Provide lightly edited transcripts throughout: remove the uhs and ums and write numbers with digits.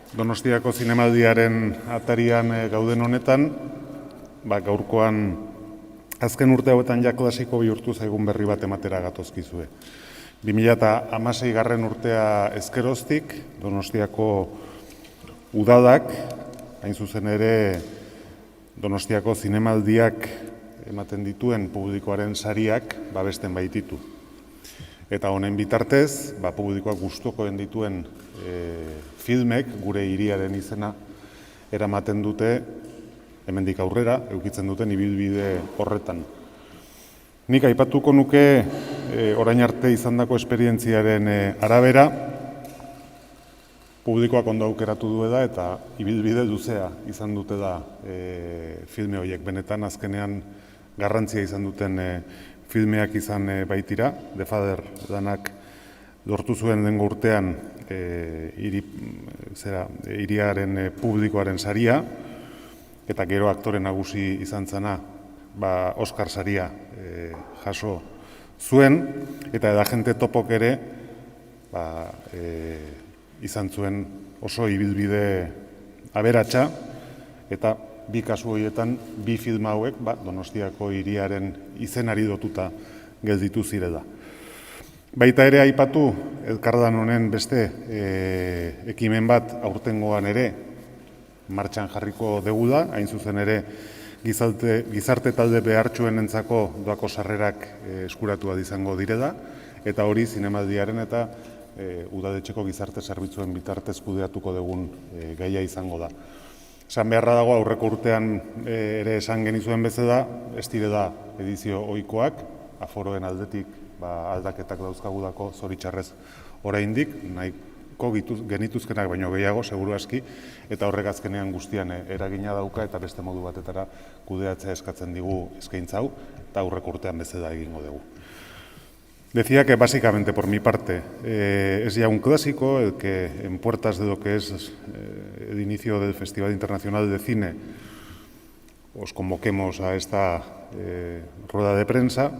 Donostiako zinemaldiaren atarian gauden honetan, gaurkoan azken urte hauetan ja klasiko bihurtu zaigun berri bat ematera gatozkizue. 2016 garren urtea ezkeroztik, Donostiako udadak, hain zuzen ere Donostiako zinemaldiak ematen dituen publikoaren sariak babesten baititu. Eta honen bitartez, publikoak gustukoen dituen filmek gure hiriaren izena eramaten dute, hemendik aurrera, edukitzen duten ibilbide horretan. Nik aipatuko nuke orain arte izandako esperientziaren arabera, publikoak ondo aukeratu duela eta ibilbide luzea izan dute da filme horiek. Benetan azkenean garrantzia izan duten filmeak izan baitira. The Father lanak lortu zuen dengo urtean hiriaren publikoaren saria, eta gero aktore nagusi izan zena Oscar saria jaso zuen, eta edagente topok ere izan zuen oso ibilbide aberatsa, eta bi kasu horietan, bi film hauek Donostiako hiriaren izenari lotuta gelditu zirela. Baita ere aipatu elkarlan honen beste ekimen bat aurtengoan ere martxan jarriko degula, hain zuzen ere gizarte talde behartsuenentzako doako sarrerak eskuratu izango direla, eta hori zinemaldiaren eta udaletxeko gizarte zerbitzuen bitartez kudeatuko dugun gaia izango da. Esan beharra dago aurreko urtean ere esan genizuen bezala, ez direla edizio ohikoak, aforoen aldetik aldaketak dauzkagudako zoritxarrez oraindik, nahiko genituzkenak baino gehiago, seguru aski, eta horrek azkenean guztian eragina dauka eta beste modu batetara kudeatzea eskatzen digu eskaintza hau, eta aurreko urtean bezala egingo dugu. Decía que básicamente por mi parte es ya un clásico el que en puertas de lo que es el inicio del Festival Internacional de Cine os convoquemos a esta rueda de prensa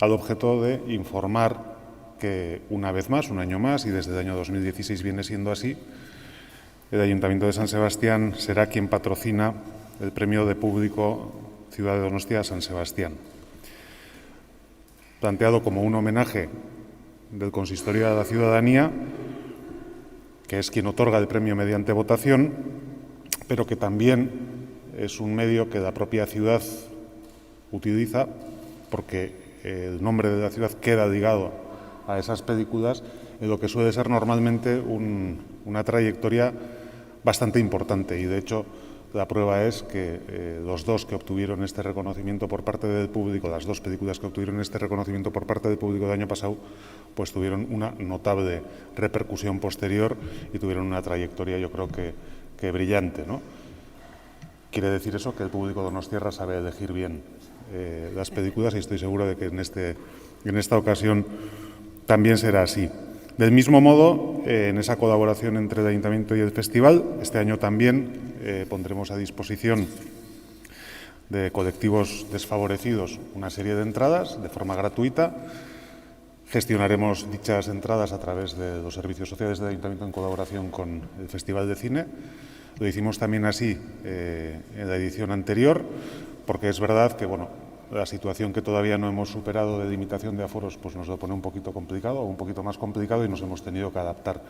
al objeto de informar que una vez más, un año más, y desde el año 2016 viene siendo así, el Ayuntamiento de San Sebastián será quien patrocina el Premio de Público Ciudad de Donostia San Sebastián, planteado como un homenaje del Consistorio de la Ciudadanía, que es quien otorga el premio mediante votación, pero que también es un medio que la propia ciudad utiliza porque el nombre de la ciudad queda ligado a esas películas en lo que suele ser normalmente una trayectoria bastante importante, y de hecho la prueba es que los dos que obtuvieron este reconocimiento por parte del público, las dos películas que obtuvieron este reconocimiento por parte del público del año pasado, pues tuvieron una notable repercusión posterior y tuvieron una trayectoria, yo creo que brillante, ¿no? Quiere decir eso que el público donostiarra sabe elegir bien las películas, y estoy seguro de que en esta ocasión también será así. Del mismo modo, en esa colaboración entre el Ayuntamiento y el Festival, este año también pondremos a disposición de colectivos desfavorecidos una serie de entradas de forma gratuita. Gestionaremos dichas entradas a través de los servicios sociales del Ayuntamiento en colaboración con el Festival de Cine. Lo hicimos también así en la edición anterior, porque es verdad que la situación que todavía no hemos superado de limitación de aforos pues nos lo pone un poquito complicado, o un poquito más complicado, y nos hemos tenido que adaptar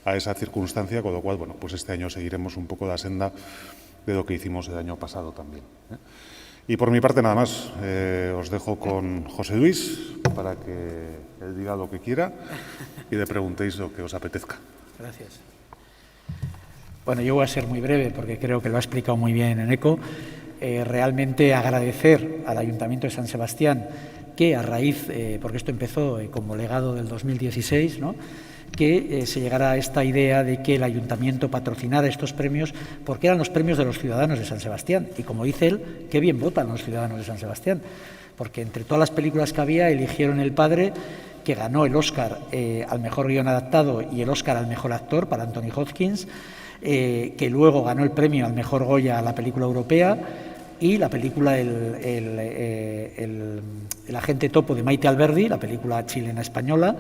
a esa circunstancia, con lo cual pues este año seguiremos un poco la senda de lo que hicimos el año pasado también. Y por mi parte nada más, os dejo con José Luis para que él diga lo que quiera y le preguntéis lo que os apetezca. Gracias. Bueno, yo voy a ser muy breve porque creo que lo ha explicado muy bien Eneko. Realmente agradecer al Ayuntamiento de San Sebastián que a raíz, porque esto empezó como legado del 2016, ¿no?, que se llegara a esta idea de que el Ayuntamiento patrocinara estos premios porque eran los premios de los ciudadanos de San Sebastián. Y como dice él, qué bien votan los ciudadanos de San Sebastián, porque entre todas las películas que había eligieron El Padre, que ganó el Oscar al mejor guión adaptado y el Oscar al mejor actor para Anthony Hopkins, que luego ganó el premio al mejor Goya a la película europea, y la película El agente topo de Maite Alberdi, la película chilena española,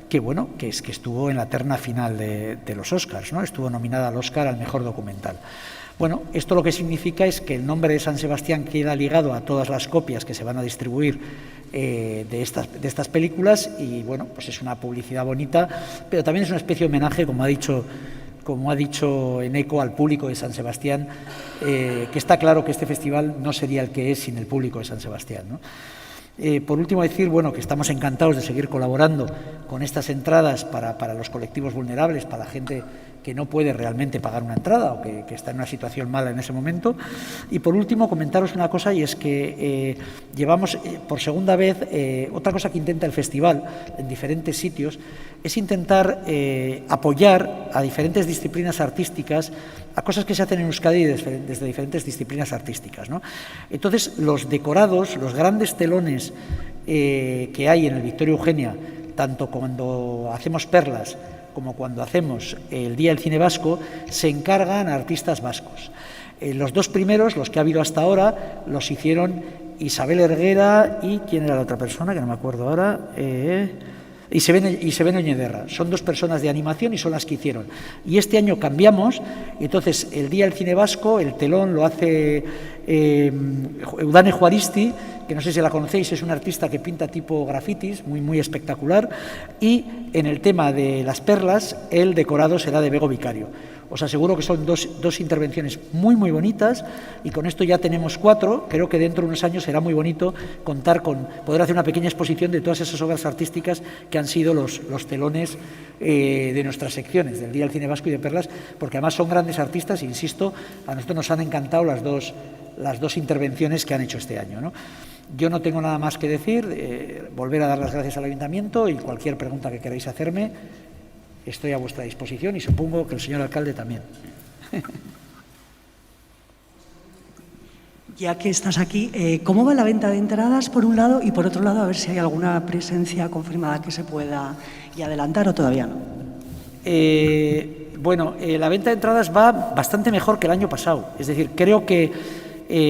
que bueno, que estuvo en la terna final de los Oscars, ¿no? Estuvo nominada al Oscar al mejor documental. Bueno, esto lo que significa es que el nombre de San Sebastián queda ligado a todas las copias que se van a distribuir de estas películas, y bueno, pues es una publicidad bonita, pero también es una especie de homenaje, como ha dicho Eneco, al público de San Sebastián, que está claro que este festival no sería el que es sin el público de San Sebastián, ¿no? Por último, decir que estamos encantados de seguir colaborando con estas entradas para los colectivos vulnerables, para la gente que no puede realmente pagar una entrada o que está en una situación mala en ese momento. Y por último, comentaros una cosa, y es que llevamos por segunda vez, otra cosa que intenta el festival en diferentes sitios, es intentar apoyar a diferentes disciplinas artísticas, a cosas que se hacen en Euskadi desde diferentes disciplinas artísticas, ¿no? Entonces, los decorados, los grandes telones que hay en el Victoria Eugenia, tanto cuando hacemos perlas como cuando hacemos el Día del Cine Vasco, se encargan a artistas vascos. Los dos primeros, los que ha habido hasta ahora, los hicieron Isabel Erguera y ¿quién era la otra persona? Que no me acuerdo ahora. Isabel Oñederra. Son dos personas de animación y son las que hicieron. Y este año cambiamos, y entonces el Día del Cine Vasco, el telón lo hace Eudane Juaristi, que no sé si la conocéis, es una artista que pinta tipo grafitis, muy, muy espectacular, y en el tema de las perlas, el decorado será de Bego Vicario. Os aseguro que son dos intervenciones muy, muy bonitas, y con esto ya tenemos 4. Creo que dentro de unos años será muy bonito contar con poder hacer una pequeña exposición de todas esas obras artísticas que han sido los telones de nuestras secciones, del Día del Cine Vasco y de Perlas, porque además son grandes artistas, e insisto, a nosotros nos han encantado las dos intervenciones que han hecho este año, ¿no? Yo no tengo nada más que decir, volver a dar las gracias al Ayuntamiento, y cualquier pregunta que queráis hacerme, estoy a vuestra disposición, y supongo que el señor alcalde también. Ya que estás aquí, ¿cómo va la venta de entradas por un lado, y por otro lado a ver si hay alguna presencia confirmada que se pueda ya adelantar o todavía no? La venta de entradas va bastante mejor que el año pasado. Es decir, creo que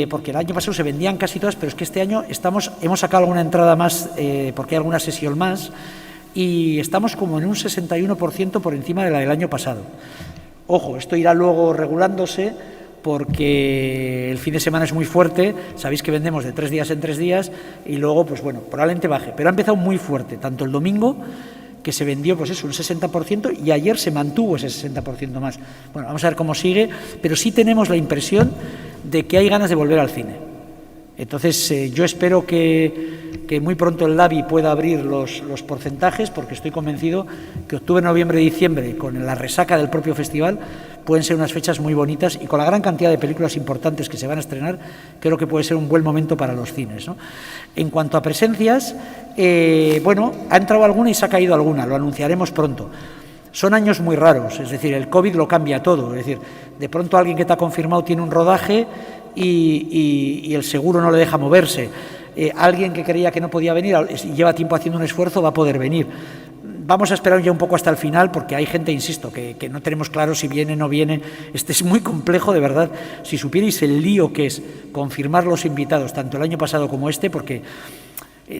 porque el año pasado se vendían casi todas, pero es que este año hemos sacado alguna entrada más, porque hay alguna sesión más, y estamos como en un 61% por encima de la del año pasado. Ojo, esto irá luego regulándose, porque el fin de semana es muy fuerte, sabéis que vendemos de 3 días en 3 días, y luego, pues bueno, probablemente baje, pero ha empezado muy fuerte, tanto el domingo, que se vendió, pues eso, un 60%, y ayer se mantuvo ese 60% más. Bueno, vamos a ver cómo sigue, pero sí tenemos la impresión de que hay ganas de volver al cine. Entonces, yo espero que muy pronto el LABI pueda abrir los porcentajes, porque estoy convencido que octubre, noviembre y diciembre, con la resaca del propio festival, pueden ser unas fechas muy bonitas, y con la gran cantidad de películas importantes que se van a estrenar, creo que puede ser un buen momento para los cines, ¿no? En cuanto a presencias, ha entrado alguna y se ha caído alguna, lo anunciaremos pronto. Son años muy raros, es decir, el COVID lo cambia todo, es decir, de pronto alguien que te ha confirmado tiene un rodaje y el seguro no le deja moverse. Alguien que creía que no podía venir y lleva tiempo haciendo un esfuerzo va a poder venir. Vamos a esperar ya un poco hasta el final, porque hay gente, insisto, que no tenemos claro si viene o no viene. Este es muy complejo, de verdad. Si supierais el lío que es confirmar los invitados, tanto el año pasado como este, porque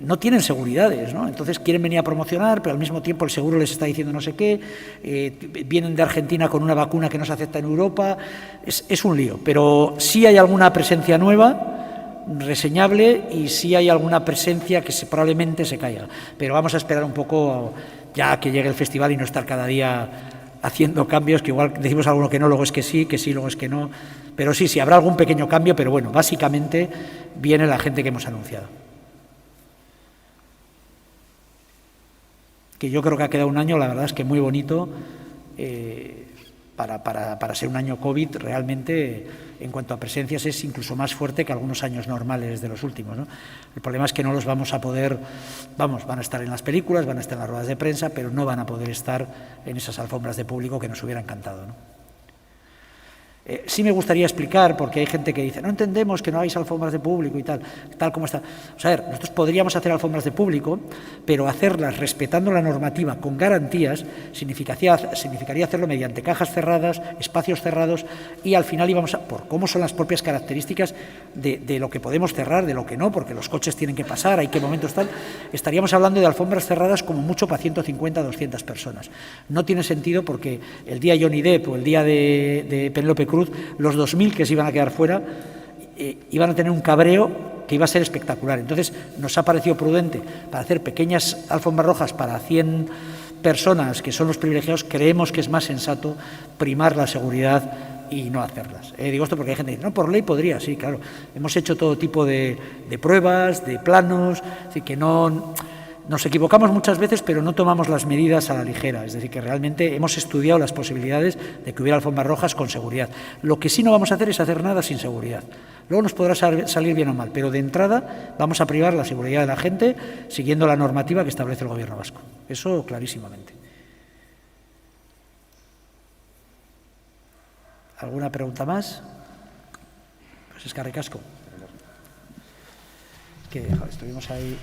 no tienen seguridades, ¿no? Entonces quieren venir a promocionar, pero al mismo tiempo el seguro les está diciendo no sé qué, vienen de Argentina con una vacuna que no se acepta en Europa. Es un lío, pero sí hay alguna presencia nueva, reseñable, y sí hay alguna presencia que probablemente se caiga, pero vamos a esperar un poco ya que llegue el festival y no estar cada día haciendo cambios, que igual decimos alguno que no, luego es que sí, luego es que no, pero sí, habrá algún pequeño cambio, pero bueno, básicamente viene la gente que hemos anunciado. Que yo creo que ha quedado un año, la verdad es que muy bonito, para ser un año COVID, realmente, en cuanto a presencias, es incluso más fuerte que algunos años normales de los últimos, ¿no? El problema es que no los vamos a poder, van a estar en las películas, van a estar en las ruedas de prensa, pero no van a poder estar en esas alfombras de público que nos hubiera encantado, ¿no? Sí me gustaría explicar, porque hay gente que dice, no entendemos que no hagáis alfombras de público y tal como está. O sea, a ver, nosotros podríamos hacer alfombras de público, pero hacerlas respetando la normativa con garantías significaría hacerlo mediante cajas cerradas, espacios cerrados, y al final íbamos por cómo son las propias características de lo que podemos cerrar, de lo que no, porque los coches tienen que pasar, hay que momentos tal, estaríamos hablando de alfombras cerradas como mucho para 150 o 200 personas. No tiene sentido porque el día Johnny Depp o el día de Penélope Cruz, los 2.000 que se iban a quedar fuera iban a tener un cabreo que iba a ser espectacular. Entonces nos ha parecido prudente para hacer pequeñas alfombras rojas para 100 personas que son los privilegiados. Creemos que es más sensato primar la seguridad y no hacerlas. Digo esto porque hay gente que dice, no, por ley podría, sí, claro. Hemos hecho todo tipo de pruebas, de planos, es decir, que no... Nos equivocamos muchas veces, pero no tomamos las medidas a la ligera. Es decir, que realmente hemos estudiado las posibilidades de que hubiera alfombras rojas con seguridad. Lo que sí no vamos a hacer es hacer nada sin seguridad. Luego nos podrá salir bien o mal, pero de entrada vamos a privar la seguridad de la gente siguiendo la normativa que establece el Gobierno vasco. Eso clarísimamente. ¿Alguna pregunta más? Pues eskerrik asko. Que estuvimos ahí...